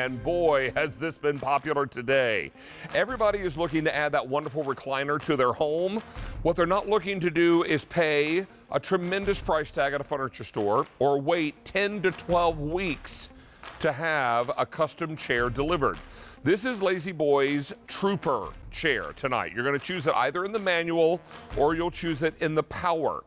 and boy, has this been popular today. Everybody is looking to add that wonderful recliner to their home. What they're not looking to do is pay a tremendous price tag at a furniture store or wait 10 to 12 weeks to have a custom chair delivered. This is Lazy Boy's Trouper chair tonight. You're going to choose it either in the manual or you'll choose it in the power.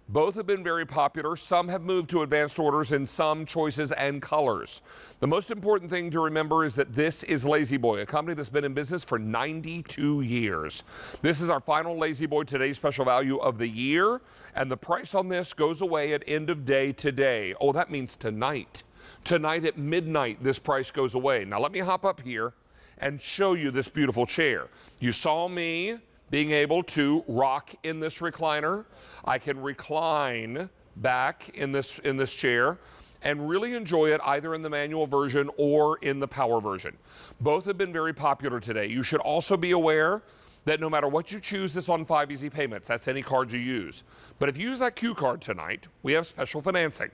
Both have been very popular. Some have moved to advanced orders in some choices and colors. The most important thing to remember is that this is Lazy Boy, a company that's been in business for 92 years. This is our final Lazy Boy Today's Special Value of the year, and the price on this goes away at end of day today. Oh, that means tonight. Tonight at midnight, this price goes away. Now let me hop up here and show you this beautiful chair. You saw me being able to rock in this recliner. I can recline back in this chair and really enjoy it either in the manual version or in the power version. Both have been very popular today. You should also be aware that no matter what you choose, this on 5 easy payments. That's any card you use. But if you use that Q card tonight, we have special financing,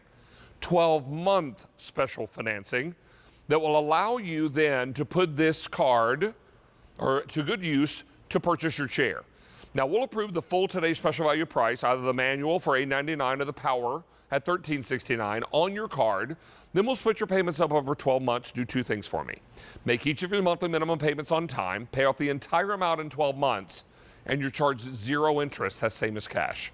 12-month special financing that will allow you then to put this card or to good use to purchase your chair. Now, we'll approve the full Today's Special Value price, either the manual for $8.99 or the power at $13.69 on your card. Then we'll split your payments up over 12 months. Do two things for me. Make each of your monthly minimum payments on time, pay off the entire amount in 12 months, and you're charged zero interest. That's same as cash.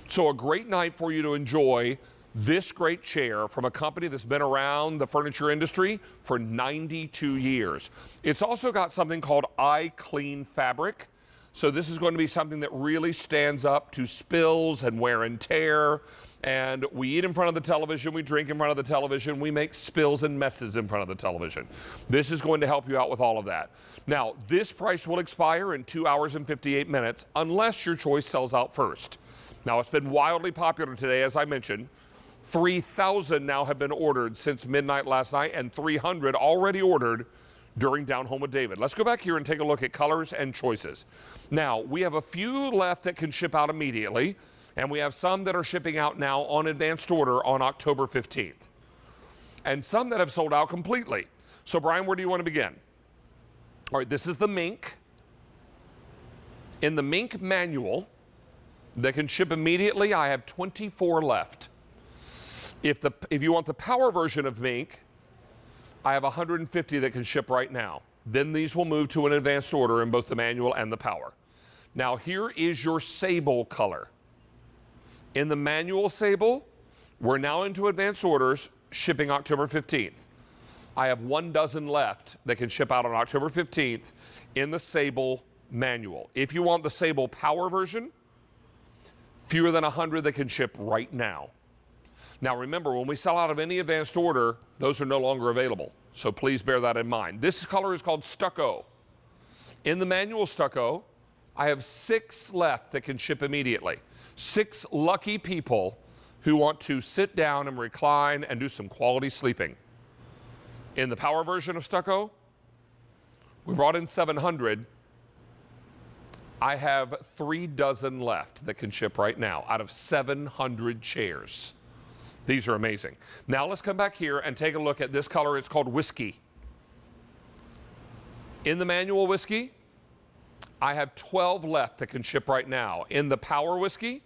So a great night for you to enjoy this great chair from a company that's been around the furniture industry for 92 years. It's also got something called iClean fabric. So this is going to be something that really stands up to spills and wear and tear. And we eat in front of the television, we drink in front of the television, we make spills and messes in front of the television. This is going to help you out with all of that. Now, this price will expire in 2 hours and 58 minutes unless your choice sells out first. Now, it's been wildly popular today, as I mentioned. 3,000 now have been ordered since midnight last night, and 300 already ordered during Down Home with David. Let's go back here and take a look at colors and choices. Now, we have a few left that can ship out immediately, and we have some that are shipping out now on advanced order on October 15th, and some that have sold out completely. So, Brian, where do you want to begin? All right, this is the mink. In the mink manual that can ship immediately, I have 24 left. If you want the power version of mink, I have 150 that can ship right now. Then these will move to an advanced order in both the manual and the power. Now here is your sable color. In the manual sable, we're now into advanced orders, shipping October 15th. I have 1 dozen left that can ship out on October 15th in the sable manual. If you want the sable power version, fewer than 100 that can ship right now. Now remember, when we sell out of any advanced order, those are no longer available. So please bear that in mind. This color is called stucco. In the manual stucco, I have 6 left that can ship immediately. 6 lucky people who want to sit down and recline and do some quality sleeping. In the power version of stucco, we brought in 700. I have 3 dozen left that can ship right now out of 700 chairs. These are amazing. Now let's come back here and take a look at this color. It's called whiskey. In the manual whiskey, I have 12 left that can ship right now. In the power whiskey,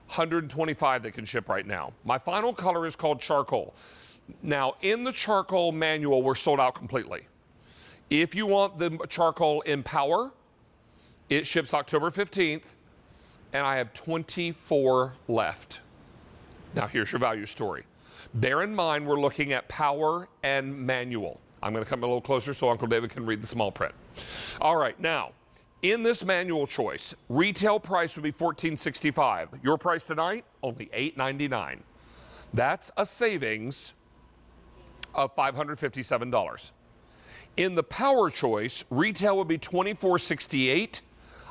125 that can ship right now. My final color is called charcoal. Now, in the charcoal manual, we're sold out completely. If you want the charcoal in power, it ships October 15th, and I have 24 left. Now, here's your value story. Bear in mind, we're looking at power and manual. I'm going to come a little closer so Uncle David can read the small print. All right, now, in this manual choice, retail price would be $14.65. Your price tonight, only $8.99. That's a savings of $557. In the power choice, retail would be $24.68.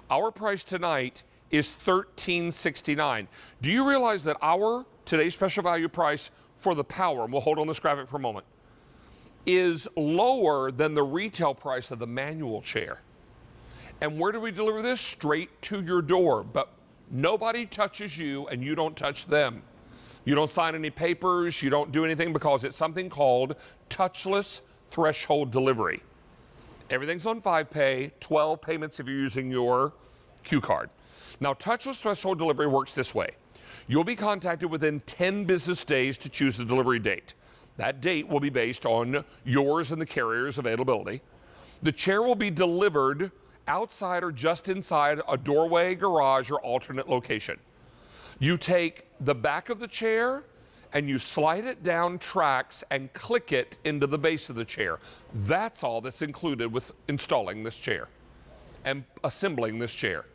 Our price tonight is $13.69. Do you realize that our today's special value price for the power, and we'll hold on this graphic for a moment, is lower than the retail price of the manual chair? And where do we deliver this? Straight to your door. But nobody touches you and you don't touch them. You don't sign any papers, you don't do anything, because it's something called touchless threshold delivery. Everything's on 5-pay, 12 payments if you're using your Q card. Now, touchless threshold delivery works this way. You'll be contacted within 10 business days to choose the delivery date. That date will be based on yours and the carrier's availability. The chair will be delivered outside or just inside a doorway, garage, or alternate location. You take the back of the chair and you slide it down tracks and click it into the base of the chair. That's all that's included with installing this chair and assembling this chair.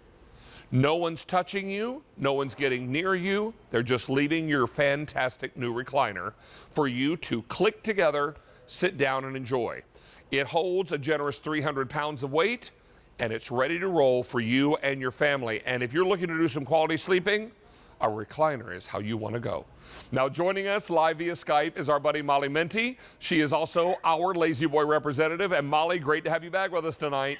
No one's touching you, no one's getting near you. They're just leaving your fantastic new recliner for you to click together, sit down, and enjoy. It holds a generous 300 pounds of weight, and it's ready to roll for you and your family. And if you're looking to do some quality sleeping, a recliner is how you want to go. Now, joining us live via Skype is our buddy Molly Minty. She is also our Lazy Boy representative. And Molly, great to have you back with us tonight.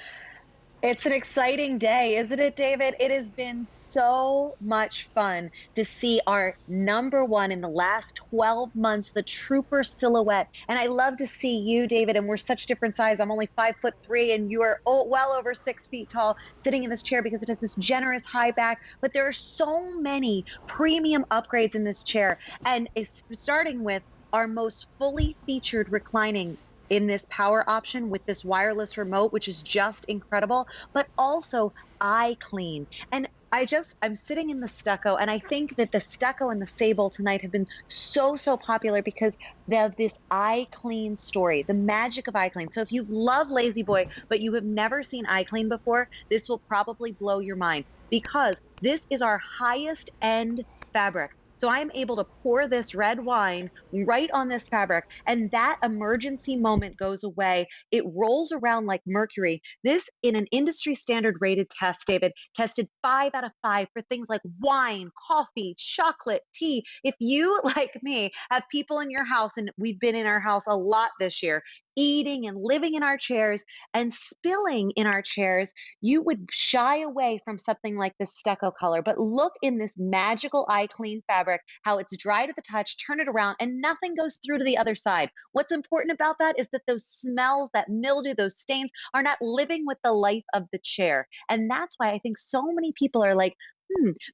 It's an exciting day, isn't it, David? It has been so much fun to see our #1 in the last 12 months, the Trouper silhouette. And I love to see you, David, and we're such different size. I'm only 5'3", and you are well over 6 feet tall, sitting in this chair because it has this generous high back. But there are so many premium upgrades in this chair. And it's starting with our most fully featured reclining in this power option with this wireless remote, which is just incredible, but also eye clean. And I'm sitting in the stucco, and I think that the stucco and the sable tonight have been so popular because they have this eye clean story, the magic of eye clean. So if you've loved Lazy Boy, but you have never seen eye clean before, this will probably blow your mind because this is our highest end fabric. So I'm able to pour this red wine right on this fabric, and that emergency moment goes away. It rolls around like mercury. This, in an industry standard rated test, David, tested 5 out of 5 for things like wine, coffee, chocolate, tea. If you, like me, have people in your house, and we've been in our house a lot this year, eating and living in our chairs and spilling in our chairs, you would shy away from something like this stucco color. But look in this magical eye clean fabric, how it's dry to the touch, turn it around, and nothing goes through to the other side. What's important about that is that those smells, that mildew, those stains are not living with the life of the chair. And that's why I think so many people are like,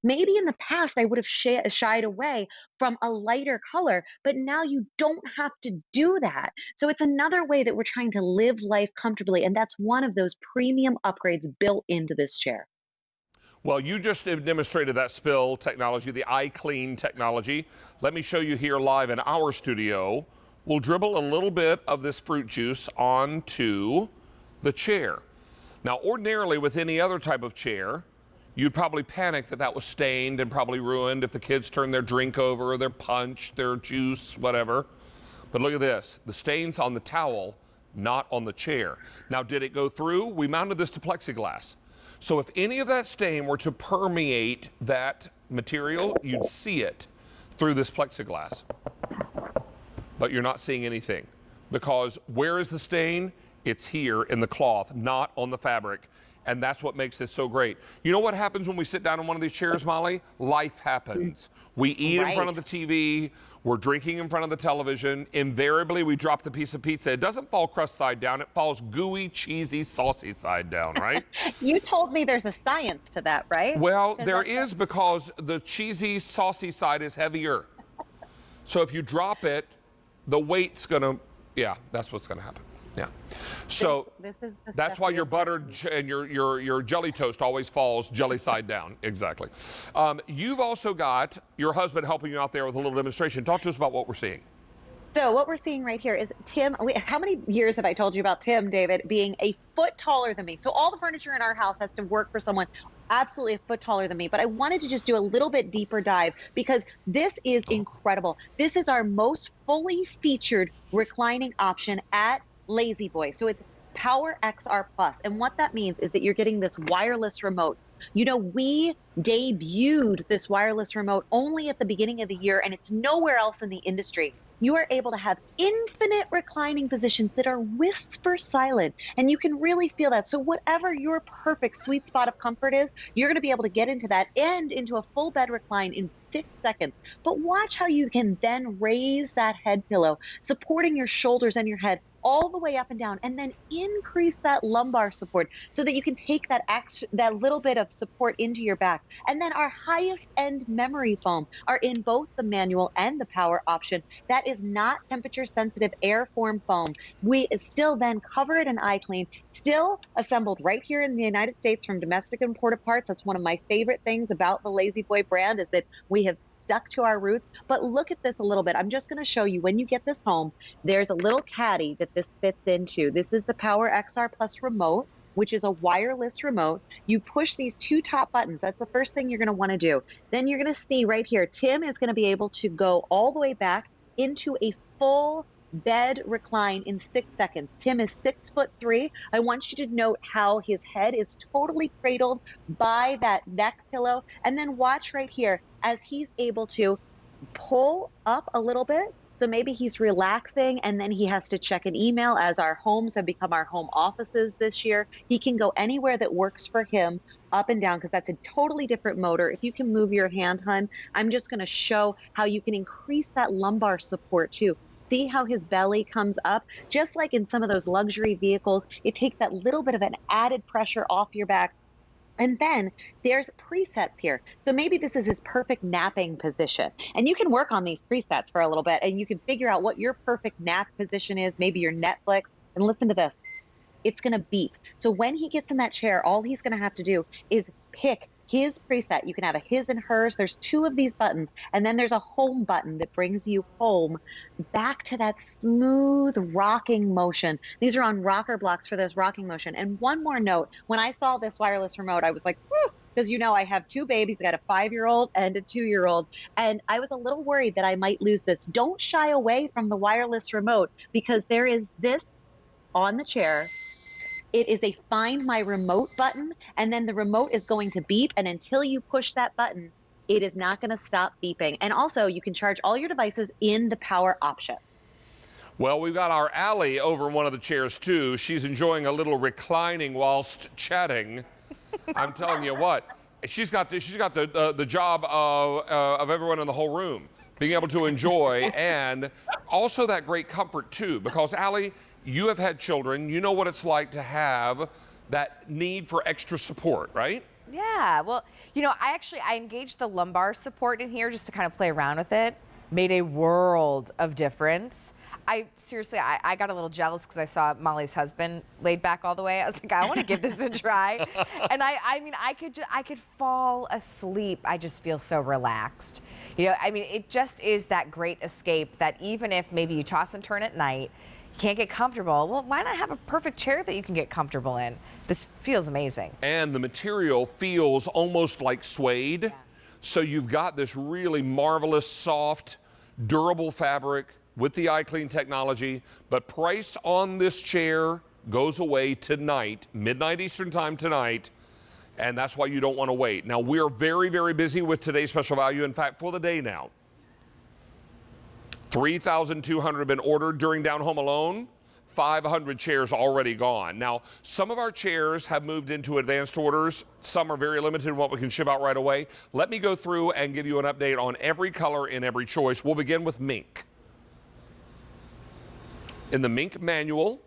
maybe in the past I would have shied away from a lighter color, but now you don't have to do that. So it's another way that we're trying to live life comfortably, and that's one of those premium upgrades built into this chair. Well, you just demonstrated that spill technology, the eye clean technology. Let me show you here live in our studio. We'll dribble a little bit of this fruit juice onto the chair. Now, ordinarily with any other type of chair, you'd probably panic that that was stained and probably ruined if the kids turned their drink over, or their punch, their juice, whatever. But look at this, the stains on the towel, not on the chair. Now, did it go through? We mounted this to plexiglass. So if any of that stain were to permeate that material, you'd see it through this plexiglass. But you're not seeing anything, because where is the stain? It's here in the cloth, not on the fabric. And that's what makes this so great. You know what happens when we sit down in one of these chairs, Molly? Life happens. We eat in front of the TV. We're drinking in front of the television. Invariably, we drop the piece of pizza. It doesn't fall crust side down. It falls gooey, cheesy, saucy side down, right? You told me there's a science to that, right? Well, there is, because the cheesy, saucy side is heavier. So if you drop it, the weight's gonna, that's what's gonna happen. Yeah. So that's why your buttered and your jelly toast always falls jelly side down. Exactly. You've also got your husband helping you out there with a little demonstration. Talk to us about what we're seeing. So what we're seeing right here is Tim. How many years have I told you about Tim, David, being a foot taller than me? So all the furniture in our house has to work for someone absolutely a foot taller than me. But I wanted to just do a little bit deeper dive because this is incredible. This is our most fully featured reclining option at Lazy Boy. So it's Power XR Plus. And what that means is that you're getting this wireless remote. You know, we debuted this wireless remote only at the beginning of the year, and it's nowhere else in the industry. You are able to have infinite reclining positions that are whisper silent, and you can really feel that. So whatever your perfect sweet spot of comfort is, you're going to be able to get into that and into a full bed recline in 6 seconds. But watch how you can then raise that head pillow, supporting your shoulders and your head all the way up and down, and then increase that lumbar support so that you can take that little bit of support into your back. And then our highest end memory foam are in both the manual and the power option. That is not temperature sensitive airform foam. We still then cover it in eye clean, still assembled right here in the United States from domestic imported parts. That's one of my favorite things about the Lazy Boy brand, is that we have stuck to our roots. But look at this a little bit. I'm just going to show you, when you get this home, there's a little caddy that this fits into. This is the Power XR Plus remote, which is a wireless remote. You push these two top buttons. That's the first thing you're going to want to do. Then you're going to see right here, Tim is going to be able to go all the way back into a full bed recline in 6 seconds. Tim is 6'3". I want you to note how his head is totally cradled by that neck pillow. And then watch right here as he's able to pull up a little bit. So maybe he's relaxing and then he has to check an email, as our homes have become our home offices this year. He can go anywhere that works for him, up and down, because that's a totally different motor. If you can move your hand, hun, I'm just going to show how you can increase that lumbar support too. See how his belly comes up? Just like in some of those luxury vehicles, it takes that little bit of an added pressure off your back. And then there's presets here. So maybe this is his perfect napping position. And you can work on these presets for a little bit, and you can figure out what your perfect nap position is, maybe your Netflix. And listen to this. It's going to beep. So when he gets in that chair, all he's going to have to do is pick his preset. You can have a his and hers. There's 2 of these buttons, and then there's a home button that brings you home back to that smooth rocking motion. These are on rocker blocks for this rocking motion. And one more note, when I saw this wireless remote, I was like, whew, because I have 2 babies. I got a 5-year-old and a 2-year-old, and I was a little worried that I might lose this. Don't shy away from the wireless remote, because there is this on the chair. It is a Find My Remote button, and then the remote is going to beep, and until you push that button, it is not going to stop beeping. And also, you can charge all your devices in the power option. Well, we've got our Allie over in one of the chairs too. She's enjoying a little reclining whilst chatting. I'm telling you what, she's got the job of everyone in the whole room being able to enjoy, and also that great comfort too, because Allie, you have had children. You know what it's like to that need for extra support, right? Yeah, well, I engaged the lumbar support in here just to kind of play around with it. Made a world of difference. I got a little jealous because I saw Molly's husband laid back all the way. I was like, I want to give this a try. And I could fall asleep. I just feel so relaxed. It just is that great escape that even if maybe you toss and turn at night, can't get comfortable, well, why not have a perfect chair that you can get comfortable in? This feels amazing. And the material feels almost like suede. Yeah. So you've got this really marvelous, soft, durable fabric with the iClean technology. But price on this chair goes away tonight, midnight Eastern time tonight. And that's why you don't want to wait. Now, we're very, very busy with today's special value. In fact, for the day now, 3,200 have been ordered during Down Home Alone. 500 chairs already gone. Now, some of our chairs have moved into advanced orders. Some are very limited in what we can ship out right away. Let me go through and give you an update on every color in every choice. We'll begin with mink. In the mink manual,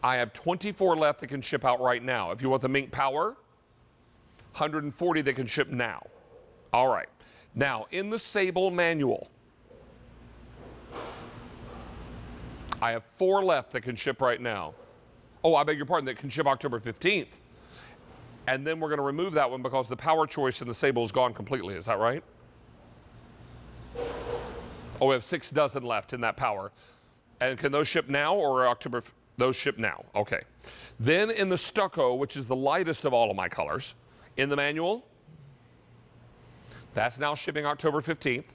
I have 24 left that can ship out right now. If you want the mink power, 140 that can ship now. All right. Now, in the sable manual, I have 4 left that can ship right now. Oh, I beg your pardon, that can ship October 15th. And then we're going to remove that one because the power choice in the sable is gone completely. Is that right? Oh, we have 6 dozen left in that power. And can those ship now or October? Those ship now. Okay. Then in the stucco, which is the lightest of all of my colors, in the manual, that's now shipping October 15th.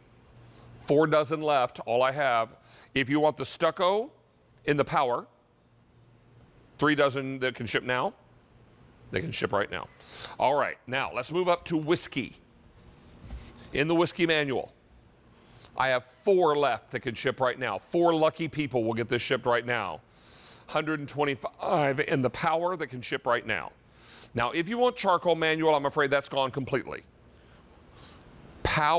4 dozen left, all I have. If you want the stucco in the power, 3 dozen that can ship now, they can ship right now. All right, now let's move up to whiskey. In the whiskey manual, I have 4 left that can ship right now. 4 lucky people will get this shipped right now. 125 in the power that can ship right now. Now, if you want charcoal manual, I'm afraid that's gone completely. Power.